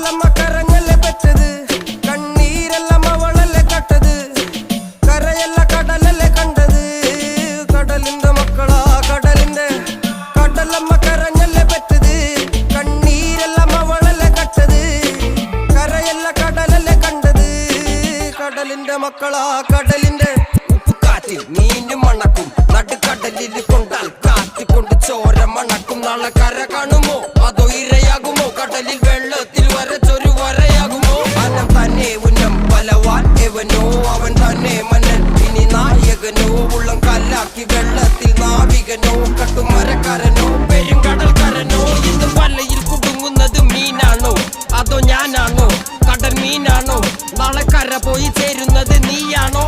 കടലമ്മ കരഞ്ഞല്ലേ പെറ്റത്, കണ്ണീരെല്ലാം അവളല്ലേ കട്ടത്, കരയല്ല കടലല്ലേ കണ്ടത്. കടലിന്റെ മക്കളാ കടലിന്റെ, കടലമ്മ കരഞ്ഞല്ലേ പെറ്റത്, കണ്ണീരെല്ലാം അവളല്ലേ കട്ടത്, കരയല്ല കടലല്ലേ കണ്ടത്. കടലിന്റെ മക്കളാ കടലിന്റെ. ഉപ്പുകാറ്റിൽ മീനും മണക്കും, നടുക്കടലിൽ കൊണ്ടാൽ കാറ്റിക്കൊണ്ട് ചോര മണക്കും. നാളെ കര കാണുമോ അതോ ഇരയാകുമോ, കടലിൽ വെള്ളത്തിൽ വരച്ചൊരു വരയാകുമോ. അനം തന്നെ ഉന്നം ബലവാൻ എവനോ, അവൻ തന്നെ മന്നൻ ഇനി നായകനോ. ഉള്ളം കല്ലാക്കി വെള്ളത്തിൽ നാവികനോ, കട്ടുമരക്കാരനോ പെരുങ്കടൽക്കാരനോ. ഇന്ന് വലയിൽ കുടുങ്ങുന്നത് മീനാണോ അതോ ഞാനാണോ, കടൽ മീനാണോ. നാളെ കര പോയി ചേരുന്നത് നീയാണോ